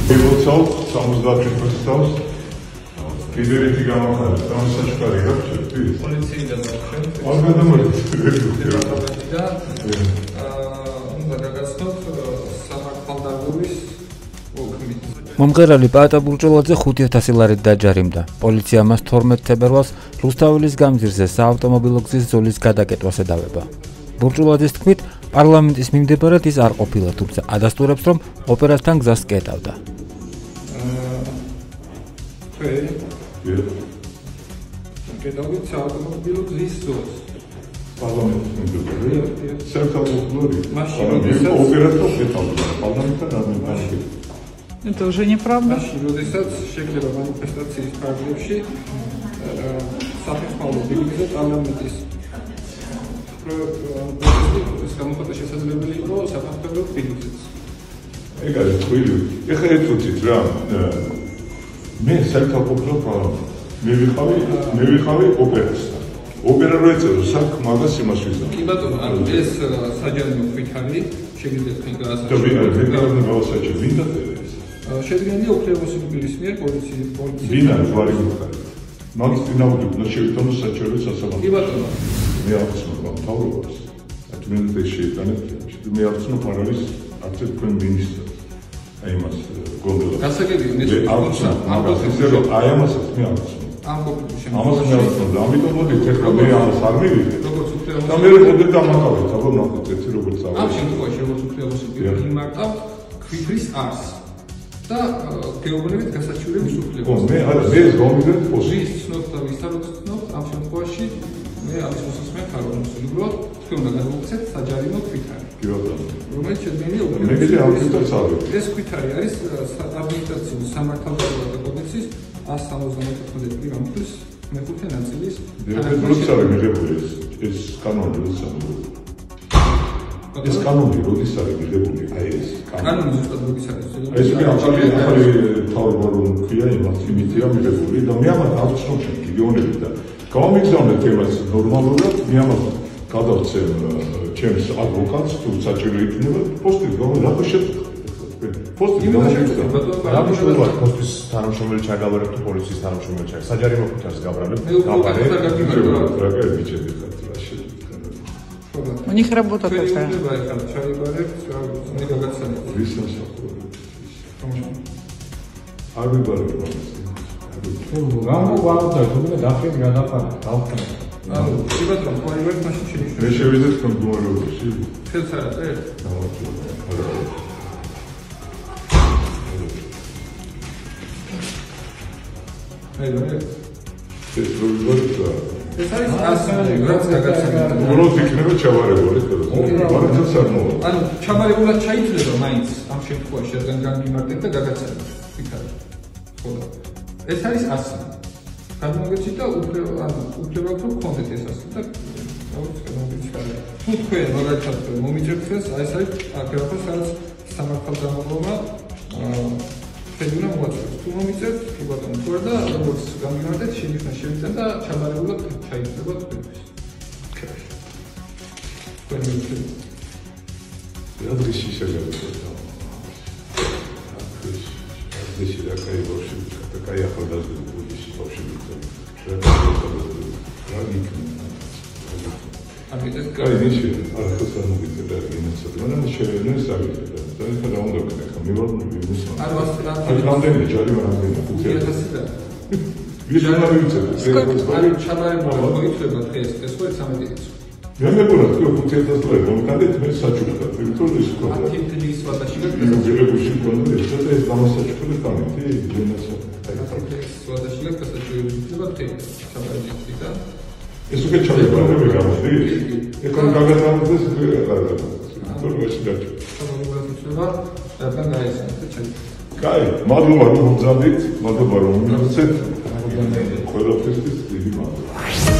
მივოცავ 70 წელს ფედერეთი გამახარეს სამსაჩქარი გაჩერდი პოლიციიდან დავხერხეთ არ გადამოიწევს და უნდა გაგაცნოთ სამართალდამტვრის ოქმით მომღერალი პაატა ბურჭულაძე 5000 ლარით დაჯარიმდა. პოლიცია მას 12 თებერვალს რუსთაველის გამზირზე საავტომობილო გზის ზოლის გადაკეტვას ედავება. ბურჭულაძის თქმით, პარლამენტის მიმდებარედ ის არ ყოფილა, თუმცა ადასტურებს, რომ ოპერასთან გზას კეტავდა. კეტავით საავტომობილო გზის ზოლს. პარლამენტის მიმდებარედ საავტომობილო მაშინ ოპერატორ კეტავდა. პარლამენტთან არ მიმდებარედ. Это уже неправда. როდესაც შეგდება მანიფესტაციის ფარგლებში საფეხმავლო ბილიკზე პარლამენტის ეს გამოხატვა შესაძლებელი იყო საფეხმავლო ბილიკზეც. ეგ არის twili. ეხლა ეთქვით რა მე საერთოდ მე ვიყავი ოპერასთან. ოპერატორი ეწევა საკ მაგას იმას ვიზა. კი ბატონო, ანუ ეს საჯარიმო ხვითარი შეგიძლიათ თქვენ გაასაჩუქროთ. და გავასაჩუქროთ. ვინ დაწერა? შედგენილია უფლებოსილების მიერ პოლიციის ვინ არის ვარი მოხარ მაგის წინააღმდეგ შეიტანოს საჩვენო სასამართლო კი ბატონო მე აღწევ მთავრობას ადმინისტრაციის შეიტანეთ მე აღწევ პარალის არც თქვენ მინისტრს აი მას გონდოლა გასაგებია ეს ამას ისე აი ამასაც მე აღწევ ამ კოპიში ამას მე აღწევ და ამიტომ მოდით ეხლა მე ამას არ მივიღე როგორც უფლებოსილი და მე მოდით დამაკავეთ აბა ნახოთ ეს როგორც ამ შემთხვევაში როგორც უფლებოსილი იმარტავ ქვითრის არს და გეუბნებით გასაჩივრების უფლებას. მე მე ზომიდან პოზიციის ცნობთ და ვისაუბროთ ამ შემთხვევაში მე ამის მოსასმენ ხარ რომ უბრალოდ თქვენ უნდა გადმოგცეთ საჯარიმო ქვითარი. კი ბატონო. რომელიც შედგენილია ეს ქვითარი არის ადმინისტრაციული სამართალდამტვრის კოდექსის 174 პრიმის მეხუთე ნაწილის როდესაც მიღებული ეს კანონი ეს კანონი როდის არის მიღებული აი ეს კანონი ზუსტად როდის არის ეს მე ახალი თავრობო ქვია იმას იმითია მიღებული და მე ამათ აღწევ რეგიონები და გამიგზავნეთ თემას ნორმალურად მე ამათ გადავცემ ჩემს ადვოკატს თუ საჭირო იქნება პოსტი გამო შეწყდა პოსტი გამიშველა პოსტის თანამშრომელი ჩაგავარებ თუ პოლიციის თანამშრომელი ჩაგ საჯარიმო ქუთას გაბრალებ გაბარე რა გიჩები ხარ У них работа такая. ეს არის ასეთი რაც გაგაცნობთ. ბოლოს იქნება ჩავარებული ხოლმე. მაგრამ ეს არ მოვა. ანუ ჩავარებულად ჩაითვლება მაინც ამ შემთხვევაში რადგან გამიმართეთ და გაგაცნობთ. იქაა. ხო და ეს არის ასეთი. გადმოგეცით და უფლებათა გქონდეთ ეს ასეთი და გამოგეცით. თუ თქვენ მაგალითად მომიჭერთ ეს ეს არის აქედან სადაც სამართალდამტვირმა ფედუნა მოაწერს. თუ მომიწერთ, კი ბატონო, თუ არა და როგორც გამიმართეთ, შეგვიძლია შევიწან და ჩაბარებულად ჩაითვლება თქვენთვის. თქვენ ადრესი შეგებდა. ადრესი და კაი ბავშვი და კაი ახალგაზრდა ბუდიში ბავშვი ამიტომ კაი ნიში ახალგაზრდა მოგიწევდა იმეცად, მაგრამ შეიძლება საგიწევდა. და ეს რა უნდა გქონდა? მე ვარ მის. არ ვასწრაფ. აი რამდენი ჯარიმა რამდენი 5000-და. ვიზუნა ვიცით. ანუ ჩაბარებულად მოიწევდა დღეს, ეს ხო 13 მე მეგონა თუ 5000 ლარი მომკადეთ მე საჩუქრად ვიქტორ ის ხო 10 დღის ვადაში გაგებუში კონდე ეს დამასაჩუქრად გამეთი ჯენასა ვადაში გასაჩუქრად იქნება დღეს ჩაბარებულში და ეს უკვე ჩაბარებული გამოდი ეკონ გაგაცნობდეს თორეში დაჭი რადგან გაიცანეთ ჩემი კაი მადლობა რომ მომძაბდით მადლობა რომ მივცეთ ყველაფერთვის დიდი მადლობა